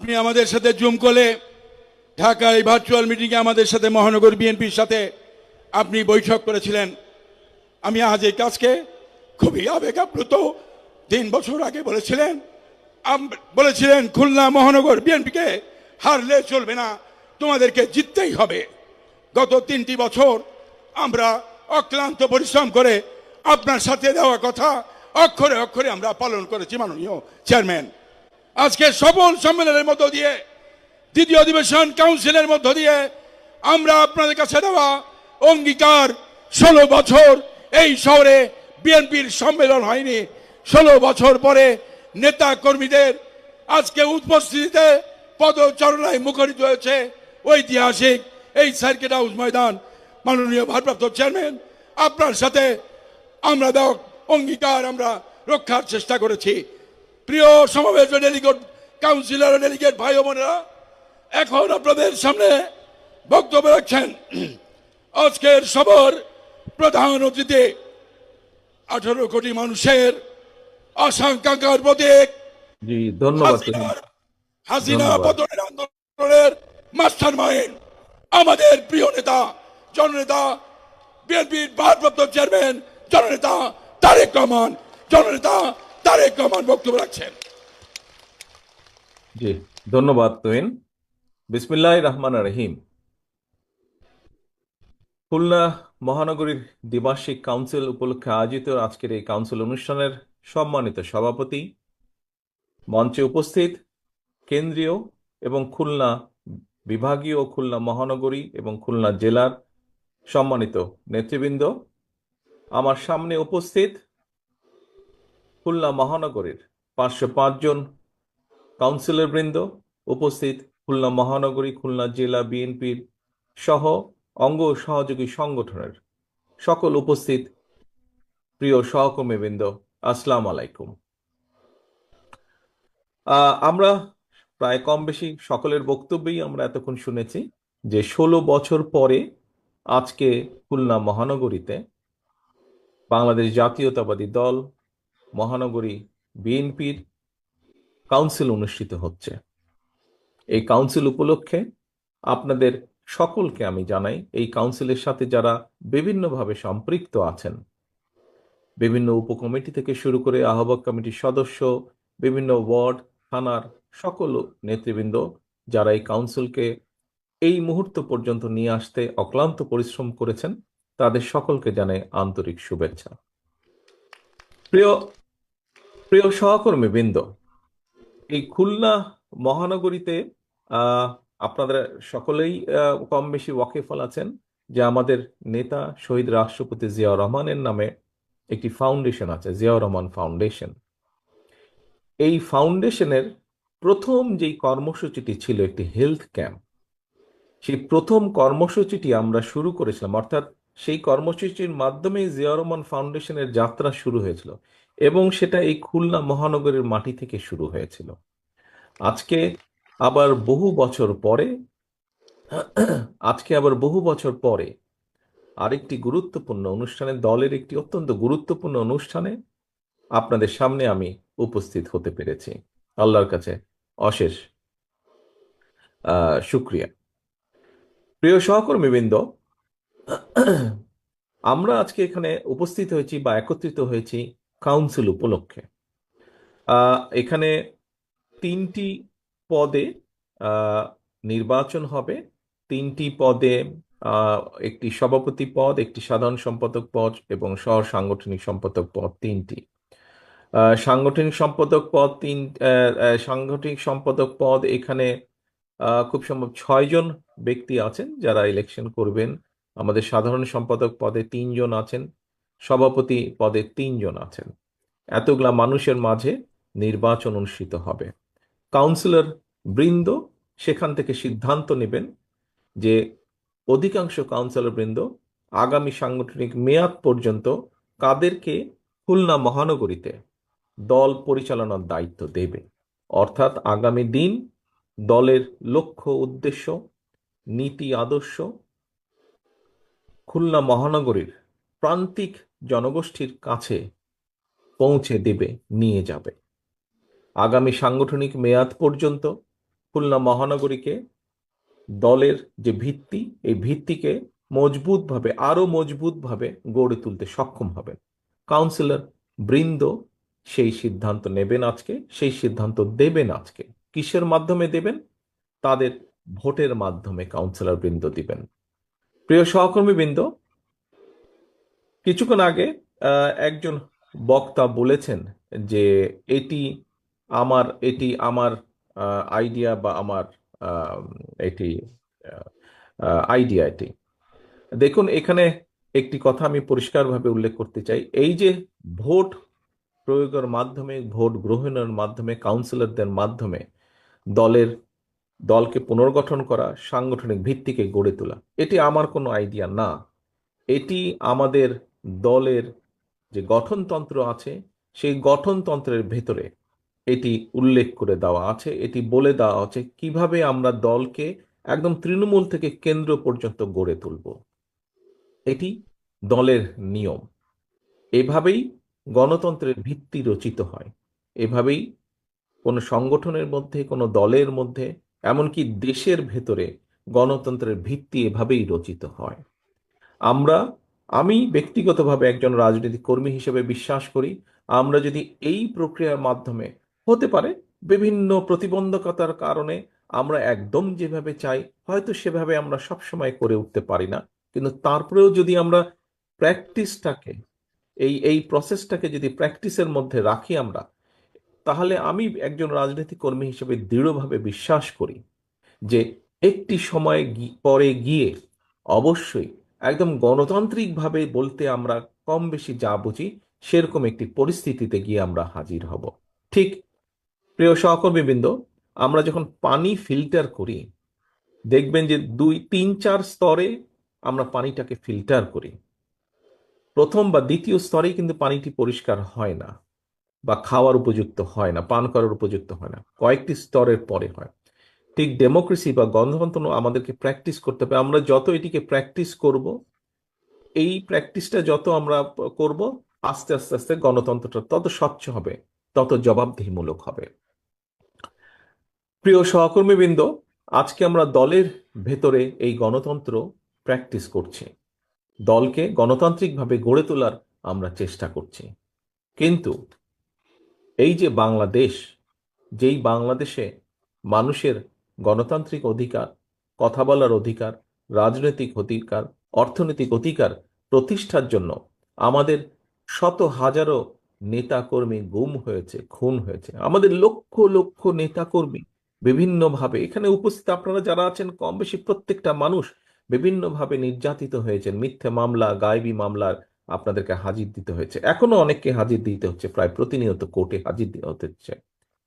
আপনি আমাদের সাথে জুম কলে ঢাকার এই ভার্চুয়াল মিটিংয়ে আমাদের সাথে মহানগর বিএনপির সাথে আপনি বৈঠক করেছিলেন। আমি আজ এই কাজকে খুবই আবেগাপ্লুত। 3 বছর আগে বলেছিলেন খুলনা মহানগর বিএনপিকে হারলে চলবে না, তোমাদেরকে জিততেই হবে। গত 3টি বছর আমরা অক্লান্ত পরিশ্রম করে আপনার সাথে দেওয়া কথা অক্ষরে অক্ষরে আমরা পালন করেছি মাননীয় চেয়ারম্যান। আজকে সফল সম্মেলনের মধ্য দিয়ে, দ্বিতীয় অধিবেশন কাউন্সিলের মধ্য দিয়ে আমরা আপনাদের কাছে দেওয়া অঙ্গীকার, 16 বছর এই শহরে বিএনপির সম্মেলন হয়নি। 16 বছর পরে নেতা কর্মীদের আজকে উপস্থিতিতে পদচারণায় মুখরিত হয়েছে ঐতিহাসিক এই সার্কিট হাউস ময়দান। মাননীয় ভারপ্রাপ্ত চেয়ারম্যান, আপনার সাথে আমরা দেওয়া অঙ্গীকার আমরা রক্ষার চেষ্টা করেছি। প্রিয় সমাবেশ ডেলিগেট, কাউন্সিলর, ডেলিগেট ভাই বোনেরা, এখন আপনাদের সামনে বক্তব্য রাখছেন আজকের সভার প্রধান অতিথি, 18 কোটি মানুষের আশঙ্কার প্রতীক, জি ধন্যবাদ। হাসিনা পতনের আন্দোলনের মাস্টার মাইন্ড, আমাদের প্রিয় নেতা, জননেতা, বিএনপির ভারপ্রাপ্ত চেয়ারম্যান জননেতা তারেক রহমান। জননেতা তারেক রহমান বক্তব্য রাখছেন। জি ধন্যবাদ তুহিন। বিসমিল্লাহির রহমানির রহিম। খুলনা মহানগরীর দ্বিবার্ষিক কাউন্সিল উপলক্ষে আয়োজিত আজকের এই কাউন্সিল অনুষ্ঠানের সম্মানিত সভাপতি, মঞ্চে উপস্থিত কেন্দ্রীয় এবং খুলনা বিভাগীয়, খুলনা মহানগরী এবং খুলনা জেলার সম্মানিত নেতৃবৃন্দ, আমার সামনে উপস্থিত খুলনা মহানগরীর 505 জন কাউন্সিলর বৃন্দ, উপস্থিত খুলনা মহানগরী, খুলনা জেলা বিএনপির সহ অঙ্গ সহযোগী সংগঠনের সকল উপস্থিত প্রিয় সহকর্মীবৃন্দ, আসসালামু আলাইকুম। আমরা প্রায় কম বেশি সকলের বক্তব্যেই আমরা এতক্ষণ শুনেছি যে 16 বছর পরে আজকে খুলনা মহানগরীতে বাংলাদেশ জাতীয়তাবাদী দল মহানগরী বিএনপির কাউন্সিল অনুষ্ঠিত হচ্ছে। এই কাউন্সিল উপলক্ষে আপনাদের সকলকে আমি জানাই, এই কাউন্সিলের সাথে যারা বিভিন্নভাবে সম্পৃক্ত আছেন, বিভিন্ন উপকমিটি থেকে শুরু করে আহ্বায়ক কমিটির সদস্য, বিভিন্ন ওয়ার্ড, থানার সকল নেতৃবৃন্দ যারা এই কাউন্সিলকে এই মুহূর্ত পর্যন্ত নিয়ে আসতে অক্লান্ত পরিশ্রম করেছেন, তাদের সকলকে জানাই আন্তরিক শুভেচ্ছা। প্রিয় প্রিয় সহকর্মীবৃন্দ, এই খুলনা মহানগরীতে আপনারা সকলেই কম বেশি ওয়াকিফল আছেন যে আমাদের নেতা শহীদ রাষ্ট্রপতি জিয়াউর রহমানের নামে একটি ফাউন্ডেশন আছে, জিয়াউর রহমান ফাউন্ডেশন। এই ফাউন্ডেশনের প্রথম যেই কর্মসূচিটি ছিল একটি হেলথ ক্যাম্প, সেই প্রথম কর্মসূচিটি আমরা শুরু করেছিলাম, অর্থাৎ সেই কর্মসূচির মাধ্যমে জিয়াউর রহমান ফাউন্ডেশনের যাত্রা শুরু হয়েছিল এবং সেটা এই খুলনা মহানগরের মাটি থেকে শুরু হয়েছিল। আজকে আবার বহু বছর পরে আরেকটি গুরুত্বপূর্ণ অনুষ্ঠানে, দলের একটি অত্যন্ত গুরুত্বপূর্ণ অনুষ্ঠানে আপনাদের সামনে আমি উপস্থিত হতে পেরেছি। আল্লাহর কাছে অশেষ শুকরিয়া। প্রিয় সহকর্মীবৃন্দ, আমরা আজকে এখানে উপস্থিত হয়েছি বা একত্রিত হয়েছি কাউন্সিল উপলক্ষে। এখানে 3টি পদে নির্বাচন হবে। 3টি পদে একটি সভাপতি পদ, একটি সাধারণ সম্পাদক পদ এবং সহ সাংগঠনিক সম্পাদক পদ 3টি। সাংগঠনিক সম্পাদক পদ এখানে খুব সম্ভব 6 জন ব্যক্তি আছেন যারা ইলেকশন করবেন। আমাদের সাধারণ সম্পাদক পদে 3 জন আছেন, সভাপতি পদে 3 জন আছেন। এতগুলা মানুষের মাঝে নির্বাচন অনুষ্ঠিত হবে। কাউন্সিলর বৃন্দ সেখান থেকে সিদ্ধান্ত নেবেন যে অধিকাংশ কাউন্সিলর বৃন্দ আগামী সাংগঠনিক মেয়াদ পর্যন্ত কাদেরকে খুলনা মহানগরীতে দল পরিচালনার দায়িত্ব দেবে। অর্থাৎ আগামী দিন দলের লক্ষ্য, উদ্দেশ্য, নীতি, আদর্শ খুলনা মহানগরীর প্রান্তিক জনগোষ্ঠীর কাছে পৌঁছে দেবে, নিয়ে যাবে। আগামী সাংগঠনিক মেয়াদ পর্যন্ত খুলনা মহানগরীকে দলের যে ভিত্তি, এই ভিত্তিকে মজবুতভাবে, আরো মজবুতভাবে গড়ে তুলতে সক্ষম হবেন। কাউন্সিলর বৃন্দ সেই সিদ্ধান্ত নেবেন আজকে, সেই সিদ্ধান্ত দেবেন আজকে। কিসের মাধ্যমে দেবেন? তাদের ভোটের মাধ্যমে কাউন্সিলর বৃন্দ দিবেন। প্রিয় সহকর্মী বৃন্দ, কিছুক্ষণ আগে একজন বক্তা বলেছেন যে এটি আমার আইডিয়া বা আমার আহ, এটি আইডিয়া এটি। দেখুন, এখানে একটি কথা আমি পরিষ্কারভাবে উল্লেখ করতে চাই। এই যে ভোট প্রয়োগের মাধ্যমে, ভোট গ্রহণের মাধ্যমে, কাউন্সিলরদের মাধ্যমে দলকে পুনর্গঠন করা, সাংগঠনিক ভিত্তিকে গড়ে তোলা, এটি আমার কোনো আইডিয়া না। এটি আমাদের দলের যে গঠনতন্ত্র আছে, সেই গঠনতন্ত্রের ভেতরে এটি উল্লেখ করে দেওয়া আছে। এটি বলে দেওয়া আছে কিভাবে আমরা দলকে একদম তৃণমূল থেকে কেন্দ্র পর্যন্ত গড়ে তুলব। এটি দলের নিয়ম। এভাবেই গণতন্ত্রের ভিত্তি রচিত হয়। এভাবেই কোনো সংগঠনের মধ্যে, কোনো দলের মধ্যে, এমনকি দেশের ভেতরে গণতন্ত্রের ভিত্তি এভাবেই রচিত হয়। আমি ব্যক্তিগতভাবে একজন রাজনৈতিক কর্মী হিসেবে বিশ্বাস করি, আমরা যদি এই প্রক্রিয়ার মাধ্যমে, হতে পারে বিভিন্ন প্রতিবন্ধকতার কারণে আমরা একদম যেভাবে চাই হয়তো সেভাবে আমরা সবসময় করে উঠতে পারি না, কিন্তু তারপরেও যদি আমরা প্র্যাকটিসটাকে, এই প্রসেসটাকে যদি প্র্যাকটিসের মধ্যে রাখি আমরা, তাহলে আমি একজন রাজনৈতিক কর্মী হিসেবে দৃঢ়ভাবে বিশ্বাস করি যে একটি সময় পরে গিয়ে অবশ্যই একদম গণতান্ত্রিকভাবে বলতে আমরা কম বেশি যা বুঝি সেরকম একটি পরিস্থিতিতে গিয়ে আমরা হাজির হব। ঠিক প্রিয় সহকর্মীবৃন্দ, আমরা যখন পানি ফিল্টার করি, দেখবেন যে 2, 3, 4 স্তরে আমরা পানিটাকে ফিল্টার করি। প্রথম বা দ্বিতীয় স্তরেই কিন্তু পানিটি পরিষ্কার হয় না, বা খাওয়ার উপযুক্ত হয় না, পান করার উপযুক্ত হয় না, কয়েকটি স্তরের পরে হয়। ঠিক ডেমোক্রেসি বা গণতন্ত্র আমাদেরকে প্র্যাকটিস করতে হবে। আমরা যত এটিকে প্র্যাকটিস করব, এই প্র্যাকটিসটা যত আমরা করব, আস্তে আস্তে আস্তে গণতন্ত্রটা তত স্বচ্ছ হবে, তত জবাবদিহিমূলক হবে। প্রিয় সহকর্মীবৃন্দ, আজকে আমরা দলের ভেতরে এই গণতন্ত্র প্র্যাকটিস করছি, দলকে গণতান্ত্রিকভাবে গড়ে তোলার আমরা চেষ্টা করছি। কিন্তু এই যে বাংলাদেশ, যেই বাংলাদেশে মানুষের গণতান্ত্রিক অধিকার, কথা বলার অধিকার, রাজনৈতিক অধিকার, অর্থনৈতিক অধিকার প্রতিষ্ঠার জন্য আমাদের শত হাজারো নেতাকর্মী গুম হয়েছে, খুন হয়েছে, আমাদের লক্ষ লক্ষ নেতাকর্মী বিভিন্নভাবে, এখানে উপস্থিত আপনারা যারা আছেন কম বেশি প্রত্যেকটা মানুষ বিভিন্নভাবে নির্যাতিত হয়েছেন। মিথ্যে মামলা, গায়েবী মামলার আপনাদেরকে হাজির দিতে হয়েছে, এখনো অনেককে হাজির দিতে হচ্ছে, প্রায় প্রতিনিয়ত কোর্টে হাজির দিতে হচ্ছে।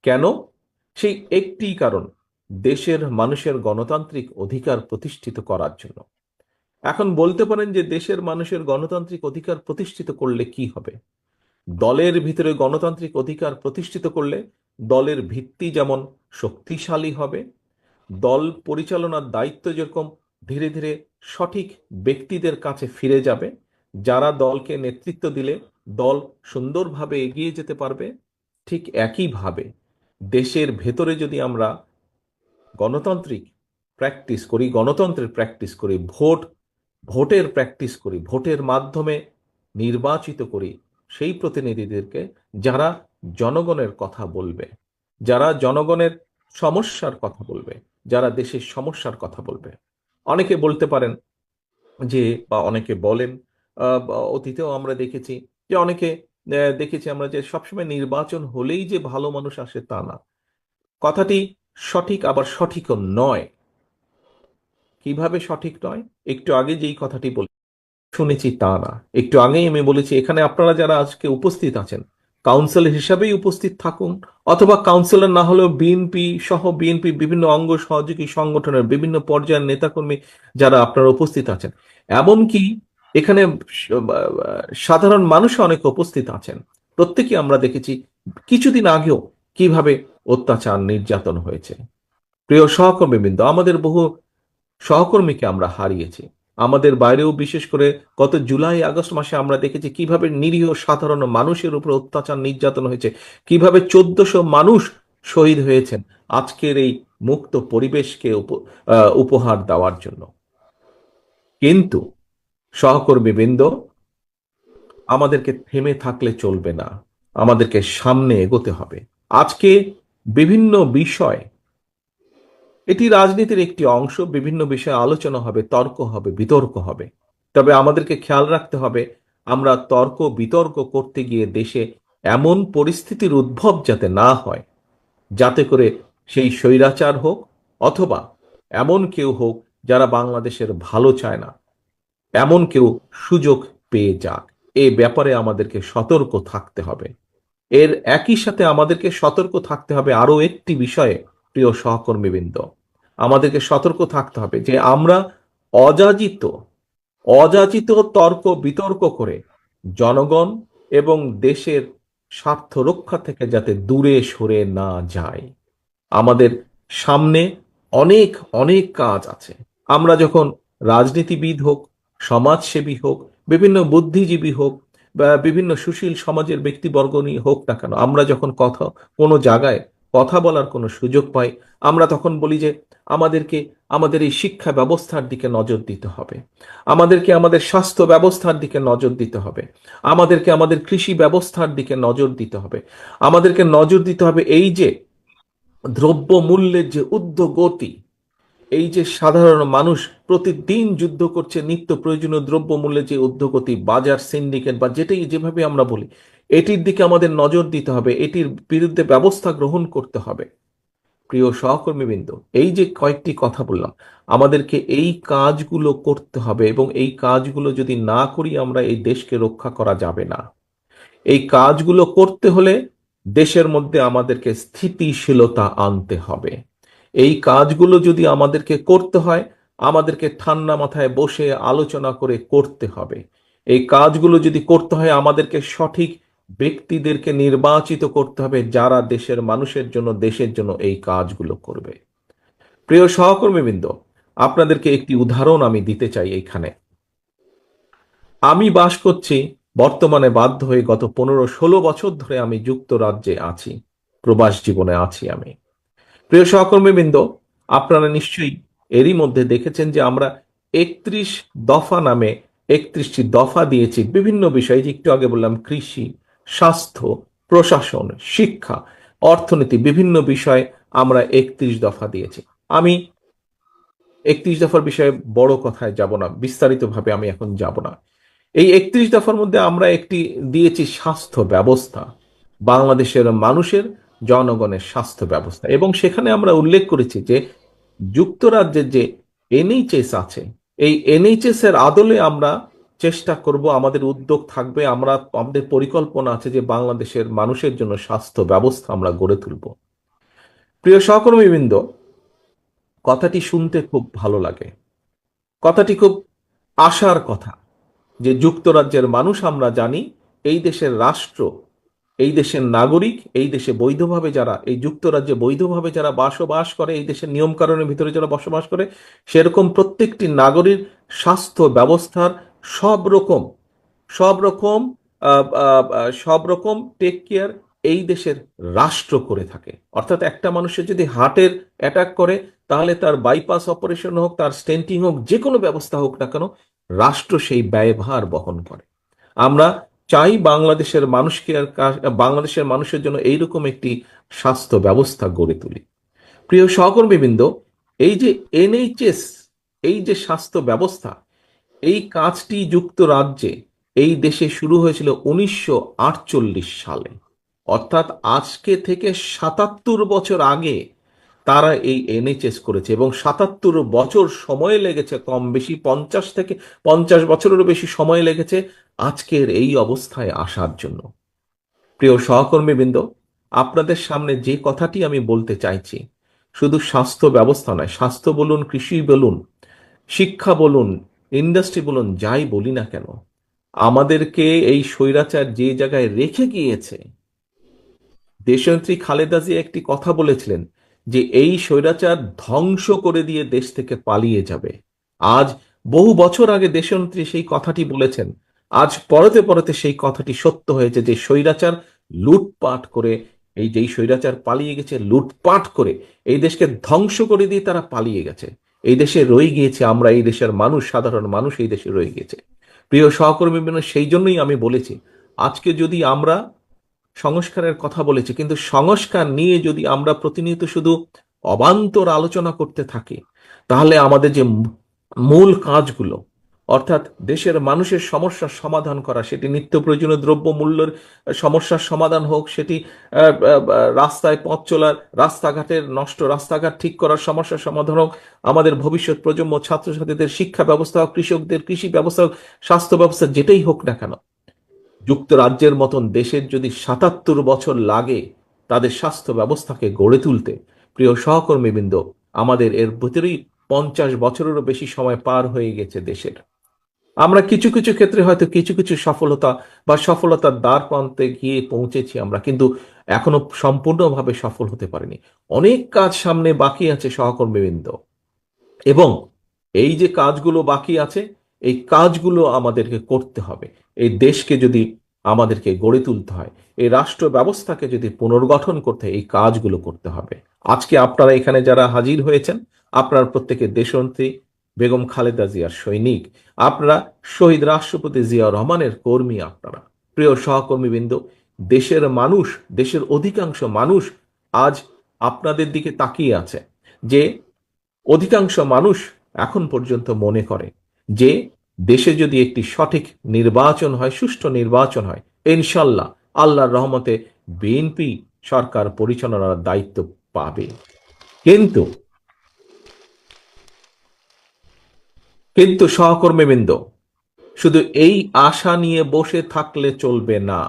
কেন? সেই একটি কারণ, দেশের মানুষের গণতান্ত্রিক অধিকার প্রতিষ্ঠিত করার জন্য। এখন বলতে পারেন যে দেশের মানুষের গণতান্ত্রিক অধিকার প্রতিষ্ঠিত করলে কি হবে? দলের ভিতরে গণতান্ত্রিক অধিকার প্রতিষ্ঠিত করলে দলের ভিত্তি যেমন শক্তিশালী হবে, দল পরিচালনার দায়িত্ব যেরকম ধীরে ধীরে সঠিক ব্যক্তিদের কাছে ফিরে যাবে, যারা দলকে নেতৃত্ব দিলে দল সুন্দরভাবে এগিয়ে যেতে পারবে, ঠিক একইভাবে দেশের ভেতরে যদি আমরা গণতান্ত্রিক প্র্যাকটিস করি, গণতন্ত্রের প্র্যাকটিস করি, ভোটের প্র্যাকটিস করি, ভোটের মাধ্যমে নির্বাচিত করি সেই প্রতিনিধিদেরকে, যারা জনগণের কথা বলবে, যারা জনগণের সমস্যার কথা বলবে, যারা দেশের সমস্যার কথা বলবে। অনেকে বলতে পারেন যে, বা অনেকে বলেন, অতীতেও আমরা দেখেছি যে অনেকে দেখেছি আমরা যে সবসময় নির্বাচন হলেই যে ভালো মানুষ আসে তা না। কথাটি সঠিক, আবার সঠিকও নয়। কিভাবে সঠিক নয়? একটু আগে যেই কথাটি শুনেছি তা না। একটু আগেই আমি বলেছি, এখানে আপনারা যারা আজকে উপস্থিত আছেন কাউন্সিলর হিসাবেই উপস্থিত থাকুন, অথবা কাউন্সিলর না হলেও বিএনপি সহ বিএনপি বিভিন্ন অঙ্গ সহযোগী সংগঠনের বিভিন্ন পর্যায়ের নেতাকর্মী যারা আপনারা উপস্থিত আছেন, এমনকি এখানে সাধারণ মানুষ অনেক উপস্থিত আছেন, প্রত্যেকেই আমরা দেখেছি কিছুদিন আগেও কিভাবে অত্যাচার, নির্যাতন হয়েছে। প্রিয় সহকর্মীবৃন্দ, আমাদের বহু সহকর্মীকে আমরা হারিয়েছি। আমাদের বাইরেও, বিশেষ করে গত জুলাই আগস্ট মাসে আমরা দেখেছি কিভাবে নিরীহ সাধারণ মানুষের উপর অত্যাচার, নির্যাতন হয়েছে, কিভাবে 1400 মানুষ শহীদ হয়েছেন আজকের এই মুক্ত পরিবেশকে উপহার দেওয়ার জন্য। কিন্তু সহকর্মীবৃন্দ, আমাদেরকে থেমে থাকলে চলবে না, আমাদেরকে সামনে এগোতে হবে। আজকে বিভিন্ন বিষয়, এটি রাজনীতির একটি অংশ, বিভিন্ন বিষয়ে আলোচনা হবে, তর্ক হবে, বিতর্ক হবে। তবে আমাদেরকে খেয়াল রাখতে হবে আমরা তর্ক বিতর্ক করতে গিয়ে দেশে এমন পরিস্থিতির উদ্ভব যাতে না হয়, যাতে করে সেই স্বৈরাচার হোক অথবা এমন কেউ হোক যারা বাংলাদেশের ভালো চায় না, এমন কেউ সুযোগ পেয়ে যাক। এ ব্যাপারে আমাদেরকে সতর্ক থাকতে হবে। এর একই সাথে আমাদেরকে সতর্ক থাকতে হবে আরো একটি বিষয়ে। প্রিয় সহকর্মীবৃন্দ, আমাদেরকে সতর্ক থাকতে হবে যে আমরা অযাচিত অযাচিত তর্ক বিতর্ক করে জনগণ এবং দেশের স্বার্থ রক্ষা থেকে যাতে দূরে সরে না যায়। আমাদের সামনে অনেক অনেক কাজ আছে। আমরা যখন রাজনীতিবিদ হোক, সমাজসেবী হোক, বিভিন্ন বুদ্ধিজীবী হোক, বা বিভিন্ন সুশীল সমাজের ব্যক্তিবর্গ নিয়ে হোক না কেন, আমরা যখন কোনো জায়গায় কথা বলার কোনো সুযোগ পাই, আমরা তখন বলি যে আমাদেরকে আমাদের এই শিক্ষা ব্যবস্থার দিকে নজর দিতে হবে, আমাদেরকে আমাদের স্বাস্থ্য ব্যবস্থার দিকে নজর দিতে হবে, আমাদেরকে আমাদের কৃষি ব্যবস্থার দিকে নজর দিতে হবে, আমাদেরকে নজর দিতে হবে এই যে দ্রব্য মূল্যের যে ঊর্ধ্বগতি, এই যে সাধারণ মানুষ প্রতিদিন যুদ্ধ করছে নিত্য প্রয়োজনীয় দ্রব্য মূল্যের যে ঊর্ধ্বগতি, বাজার সিন্ডিকেট বা যেটাই যেভাবে আমরা বলি, এটির দিকে আমাদের নজর দিতে হবে, এটির বিরুদ্ধে ব্যবস্থা গ্রহণ করতে হবে। প্রিয় সহকর্মীবৃন্দ, এই যে কয়েকটি কথা বললাম, আমাদেরকে এই কাজগুলো করতে হবে এবং এই কাজগুলো যদি না করি আমরা এই দেশকে রক্ষা করা যাবে না। এই কাজগুলো করতে হলে দেশের মধ্যে আমাদেরকে স্থিতিশীলতা আনতে হবে। এই কাজগুলো যদি আমাদেরকে করতে হয়, আমাদেরকে ঠান্ডা মাথায় বসে আলোচনা করে করতে হবে। এই কাজগুলো যদি করতে হয়, আমাদেরকে সঠিক ব্যক্তিদেরকে নির্বাচিত করতে হবে যারা দেশের মানুষের জন্য, দেশের জন্য এই কাজগুলো করবে। প্রিয় সহকর্মীবৃন্দ, আপনাদেরকে একটি উদাহরণ আমি দিতে চাই এইখানে। আমি বাস করছি বর্তমানে বাধ্য হয়ে গত 15-16 বছর ধরে আমি যুক্তরাজ্যে আছি, প্রবাস জীবনে আছি আমি। প্রিয় সহকর্মীবৃন্দ, আপনারা নিশ্চয়ই এরই মধ্যে দেখেছেন যে আমরা 31 দফা নামে 31টি দফা দিয়েছি বিভিন্ন বিষয়ে। যে একটু আগে বললাম, কৃষি, স্বাস্থ্য, প্রশাসন, শিক্ষা, অর্থনীতি, বিভিন্ন বিষয়ে আমরা 31 দফা দিয়েছি। আমি 31 দফার বিষয়ে বড় কথায় যাব না, বিস্তারিতভাবে আমি এখন যাব না। এই 31 দফার মধ্যে আমরা একটি দিয়েছি স্বাস্থ্য ব্যবস্থা, বাংলাদেশের মানুষের, জনগণের স্বাস্থ্য ব্যবস্থা। এবং সেখানে আমরা উল্লেখ করেছি যে যুক্তরাজ্যের যে এনএইচএস আছে, এই এনএইচএস এর আদলে আমরা চেষ্টা করব, আমাদের উদ্যোগ থাকবে, আমাদের পরিকল্পনা আছে যে বাংলাদেশের মানুষের জন্য স্বাস্থ্য ব্যবস্থা আমরা গড়ে তুলব। প্রিয় সহকর্মীবৃন্দ, কথাটি শুনতে খুব ভালো লাগে, কথাটি খুব আশার কথা যে যুক্তরাজ্যের মানুষ, আমরা জানি এই দেশের রাষ্ট্র, এই দেশের নাগরিক, এই দেশে বৈধভাবে যারা, এই যুক্তরাজ্যে বৈধভাবে যারা বসবাস করে, এই দেশের নিয়মকানুনের ভিতরে যারা বসবাস করে, সেরকম প্রত্যেকটি নাগরিক স্বাস্থ্য ব্যবস্থার সব রকম সব রকম সব রকম টেক কেয়ার এই দেশের রাষ্ট্র করে থাকে। অর্থাৎ একটা মানুষের যদি হার্টের অ্যাটাক করে, তাহলে তার বাইপাস অপারেশন হোক, তার স্টেন্টিং হোক, যে কোনো ব্যবস্থা হোক না কেন, রাষ্ট্র সেই ব্যয়ভার বহন করে। আমরা চাই বাংলাদেশের মানুষকে, বাংলাদেশের মানুষের জন্য এইরকম একটি স্বাস্থ্য ব্যবস্থা গড়ে তুলি। প্রিয় সহকর্মীবৃন্দ, এই যে এনএইচএস, এই যে স্বাস্থ্য ব্যবস্থা, এই কাজটি যুক্তরাজ্যে, এই দেশে শুরু হয়েছিল 1948 সালে। অর্থাৎ আজকে থেকে 77 বছর আগে তারা এই এনএইচএস করেছে এবং 77 বছর সময় লেগেছে, কম বেশি 50 বছরেরও বেশি সময় লেগেছে আজকের এই অবস্থায় আসার জন্য। প্রিয় সহকর্মীবৃন্দ, আপনাদের সামনে যে কথাটি আমি বলতে চাইছি, শুধু স্বাস্থ্য ব্যবস্থা নয়, স্বাস্থ্য বলুন, কৃষি বলুন, শিক্ষা বলুন, ইন্ডাস্ট্রি বলুন, যাই বলি না কেন, আমাদেরকে এই স্বৈরাচার যে জায়গায় রেখে গিয়েছে, দেশনেত্রী খালেদা জিয়া একটি কথা বলেছিলেন যে এই স্বৈরাচার ধ্বংস করে দিয়ে দেশ থেকে পালিয়ে যাবে। আজ বহু বছর আগে দেশনেত্রী সেই কথাটি বলেছেন, আজ পরতে পরতে সেই কথাটি সত্য হয়েছে যে স্বৈরাচার লুটপাট করে এই যেই স্বৈরাচার পালিয়ে গেছে লুটপাট করে, এই দেশকে ধ্বংস করে দিয়ে তারা পালিয়ে গেছে। এই দেশে রয়ে গিয়েছে আমরা, এই দেশের মানুষ, সাধারণ মানুষ এই দেশে রয়ে গিয়েছে। প্রিয় সহকর্মী, সেই জন্যই আমি বলেছি, আজকে যদি আমরা সংস্কারের কথা বলেছি, কিন্তু সংস্কার নিয়ে যদি আমরা প্রতিনিয়ত শুধু অবান্তর আলোচনা করতে থাকি, তাহলে আমাদের যে মূল কাজগুলো, অর্থাৎ দেশের মানুষের সমস্যার সমাধান করা, সেটি নিত্য প্রয়োজনীয় দ্রব্য মূল্যের সমস্যার সমাধান হোক, সেটি রাস্তায় পথ চলার, রাস্তাঘাটের নষ্ট রাস্তাঘাট ঠিক করার সমস্যার সমাধান হোক, আমাদের ভবিষ্যৎ প্রজন্ম ছাত্রছাত্রীদের শিক্ষা ব্যবস্থা হোক, কৃষকদের কৃষি ব্যবস্থা হোক, স্বাস্থ্য ব্যবস্থা, যেটাই হোক না কেন, যুক্তরাজ্যের মতন দেশের যদি ৭৭ বছর লাগে তাদের স্বাস্থ্য ব্যবস্থাকে গড়ে তুলতে, প্রিয় সহকর্মীবৃন্দ, আমাদের এর ভিতরেই ৫০ বছরেরও বেশি সময় পার হয়ে গেছে দেশের। আমরা কিছু কিছু ক্ষেত্রে হয়তো কিছু কিছু সফলতা বা সফলতার দ্বার প্রান্তে গিয়ে পৌঁছেছি আমরা, কিন্তু এখনো সম্পূর্ণভাবে সফল হতে পারিনি। অনেক কাজ সামনে বাকি আছে সহকর্মীবৃন্দ, এবং এই যে কাজগুলো বাকি আছে, এই কাজগুলো আমাদেরকে করতে হবে। এই দেশকে যদি আমাদেরকে গড়ে তুলতে হয়, এই রাষ্ট্র ব্যবস্থাকে যদি পুনর্গঠন করতে হয়, এই কাজগুলো করতে হবে। আজকে আপনারা এখানে যারা হাজির হয়েছেন, আপনারা প্রত্যেকে দেশনেত্রী বেগম খালেদা জিয়ার সৈনিক, আপনারা শহীদ রাষ্ট্রপতি জিয়া রহমানের কর্মী। আপনারা প্রিয় সহকর্মীবৃন্দ, দেশের মানুষ, দেশের অধিকাংশ মানুষ আজ আপনাদের দিকে তাকিয়ে আছে। যে অধিকাংশ মানুষ এখন পর্যন্ত মনে করে যে দেশে যদি একটি সঠিক নির্বাচন হয়, সুষ্ঠু নির্বাচন হয়, ইনশাল্লাহ আল্লাহর রহমতে বিএনপি সরকার পরিচালনার দায়িত্ব পাবে। কিন্তু কিন্তু সহকর্মীবৃন্দ, শুধু এই আশা নিয়ে বসে থাকলে চলবে না।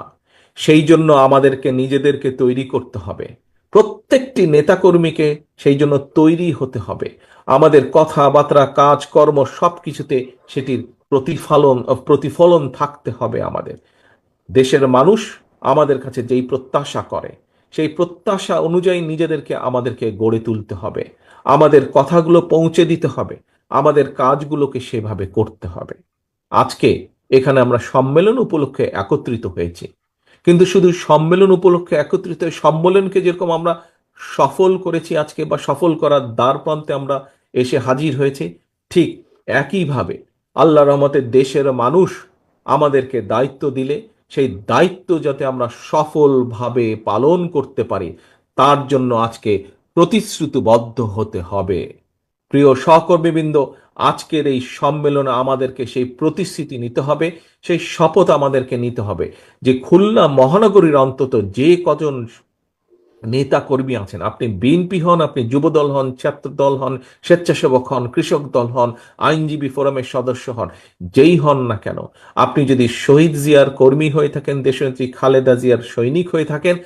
সেই জন্য আমাদেরকে নিজেদেরকে তৈরি করতে হবে, প্রত্যেকটি নেতাকর্মীকে সেই জন্য তৈরি হতে হবে। আমাদের কথাবার্তা, কাজ, কর্ম সবকিছুতে সেটির প্রতিফলন থাকতে হবে। আমাদের দেশের মানুষ আমাদের কাছে যেই প্রত্যাশা করে, সেই প্রত্যাশা অনুযায়ী আমাদেরকে গড়ে তুলতে হবে। আমাদের কথাগুলো পৌঁছে দিতে হবে, আমাদের কাজগুলোকে সেভাবে করতে হবে। আজকে এখানে আমরা সম্মেলন উপলক্ষে একত্রিত হয়েছি, কিন্তু শুধু সম্মেলন উপলক্ষে একত্রিত সম্মেলনকে যেরকম আমরা সফল করেছি আজকে, বা সফল করার দ্বার প্রান্তে আমরা এসে হাজির হয়েছি, ঠিক একইভাবে আল্লাহ রহমতের দেশের মানুষ আমাদেরকে দায়িত্ব দিলে সেই দায়িত্ব যাতে আমরা সফলভাবে পালন করতে পারি, তার জন্য আজকে প্রতিশ্রুতিবদ্ধ হতে হবে। প্রিয় সহকর্মীবৃন্দ, আজকের এই সম্মেলনে আমাদেরকে সেই প্রতিশ্রুতি নিতে হবে, সেই শপথ আমাদেরকে নিতে হবে যে খুলনা মহানগরীর অন্তত যে কজন নেতা কর্মী আছেন, আপনি বিএনপি হন, আপনি যুবদল হন, ছাত্র দল হন, স্বেচ্ছাসেবক হন, কৃষক দল হন, আইনজীবী ফোরামের সদস্য হন, যেই হন না কেন, আপনি যদি শহীদ জিয়ার কর্মী হয়ে থাকেন, দেশনেত্রী খালেদা জিয়ার সৈনিক হয়ে থাকেন,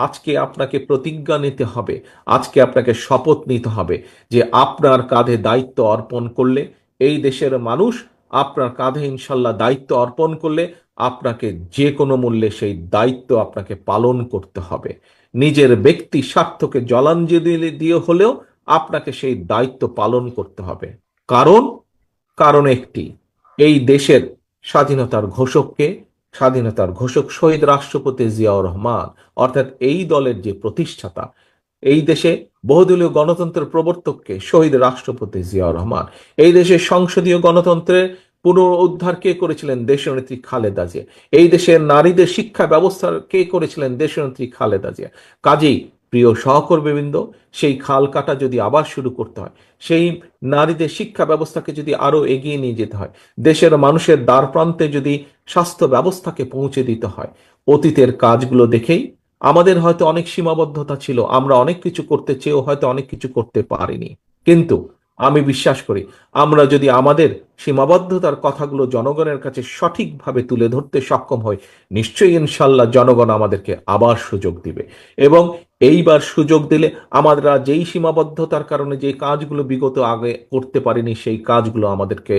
আজকে আপনাকে প্রতিজ্ঞা নিতে হবে, আজকে আপনাকে শপথ নিতে হবে যে আপনার কাঁধে দায়িত্ব অর্পণ করলে, এই দেশের মানুষ আপনার কাঁধে ইনশাল্লাহ দায়িত্ব অর্পণ করলে, আপনাকে যে কোনো মূল্যে সেই দায়িত্ব আপনাকে পালন করতে হবে। নিজের ব্যক্তি স্বার্থকে জলাঞ্জলি দিয়ে হলেও আপনাকে সেই দায়িত্ব পালন করতে হবে। কারণ একটি, এই দেশের স্বাধীনতার ঘোষক শহীদ রাষ্ট্রপতি জিয়াউর রহমান, অর্থাৎ এই দলের যে প্রতিষ্ঠাতা, এই দেশে বহুদলীয় গণতন্ত্রের প্রবর্তককে শহীদ রাষ্ট্রপতি জিয়াউর রহমান। এই দেশে সংসদীয় গণতন্ত্রের পুনরুদ্ধার কে করেছিলেন? দেশনেত্রী খালেদা জিয়া। এই দেশের নারীদের শিক্ষা ব্যবস্থা কে করেছিলেন? দেশনেত্রী খালেদা জিয়া। কাজেই প্রিয় সহকর্মীবৃন্দ, সেই খাল কাটা যদি আবার শুরু করতে হয়, সেই নারীদের শিক্ষা ব্যবস্থাকে যদি আরো এগিয়ে নিয়ে যেতে হয়, দেশের মানুষের দ্বার প্রান্তে যদি স্বাস্থ্য ব্যবস্থাকে পৌঁছে দিতে হয়, অতীতের কাজগুলো দেখেই আমাদের হয়তো অনেক সীমাবদ্ধতা ছিল, আমরা অনেক কিছু করতে চেয়েও হয়তো অনেক কিছু করতে পারিনি। কিন্তু আমি বিশ্বাস করি, আমরা যদি আমাদের সীমাবদ্ধতার কথাগুলো জনগণের কাছে সঠিকভাবে তুলে ধরতে সক্ষম হই, নিশ্চয়ই ইনশাল্লাহ জনগণ আমাদেরকে আবার সুযোগ দিবে। এবং এইবার সুযোগ দিলে আমরা যেই সীমাবদ্ধতার কারণে যে কাজগুলো বিগত আগে করতে পারিনি, সেই কাজগুলো আমাদেরকে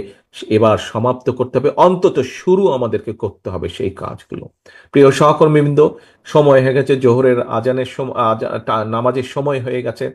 এবার সমাপ্ত করতে হবে, অন্তত শুরু আমাদেরকে করতে হবে সেই কাজগুলো। প্রিয় সহকর্মীবৃন্দ, সময় হয়ে গেছে, জোহরের আজানের সময়, নামাজের সময় হয়ে গেছে,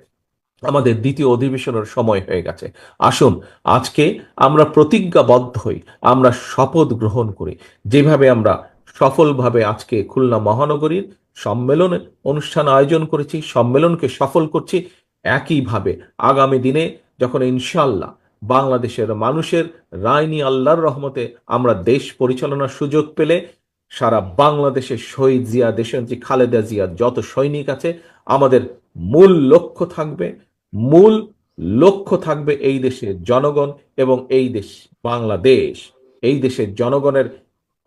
আমাদের দ্বিতীয় অধিবেশনের সময় হয়ে গেছে। আসুন আজকে আমরা প্রতিজ্ঞাবদ্ধ হই, আমরা শপথ গ্রহণ করি, যেভাবে আমরা সফলভাবে আজকে খুলনা মহানগরীর সম্মেলনে অনুষ্ঠান আয়োজন করেছি, সম্মেলনকে সফল করছি। একইভাবে আগামী দিনে যখন ইনশাল্লাহ বাংলাদেশের মানুষের রায় নিয়ে আল্লাহর রহমতে আমরা দেশ পরিচালনার সুযোগ পেলে সারা বাংলাদেশের শহীদ জিয়া, দেশনেত্রী খালেদা জিয়া যত সৈনিক আছে, আমাদের মূল লক্ষ্য থাকবে এই দেশের জনগণ এবং এই দেশ বাংলাদেশ, এই দেশের জনগণের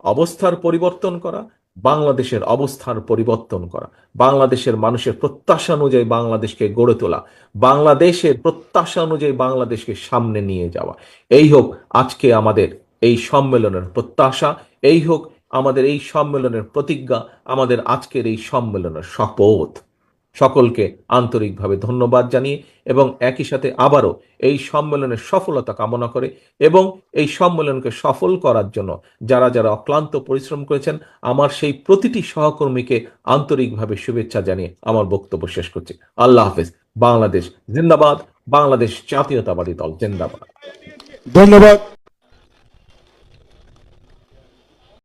অবস্থার পরিবর্তন করা, বাংলাদেশের অবস্থার পরিবর্তন করা, বাংলাদেশের মানুষের প্রত্যাশা অনুযায়ী বাংলাদেশকে গড়ে তোলা, বাংলাদেশের প্রত্যাশা অনুযায়ী বাংলাদেশকে সামনে নিয়ে যাওয়া। এই হোক আজকে আমাদের এই সম্মেলনের প্রত্যাশা, এই হোক আমাদের এই সম্মেলনের প্রতিজ্ঞা, আমাদের আজকের এই সম্মেলনের শপথ। সকলকে আন্তরিকভাবে ধন্যবাদ জানিয়ে এবং একই সাথে আবারও এই সম্মেলনের সফলতা কামনা করে এবং এই সম্মেলনকে সফল করার জন্য যারা যারা অক্লান্ত পরিশ্রম করেছেন, আমার সেই প্রতিটি সহকর্মীকে আন্তরিকভাবে শুভেচ্ছা জানিয়ে আমার বক্তব্য শেষ করছি। আল্লাহ হাফেজ। বাংলাদেশ জিন্দাবাদ, বাংলাদেশ জাতীয়তাবাদী দল জিন্দাবাদ। ধন্যবাদ।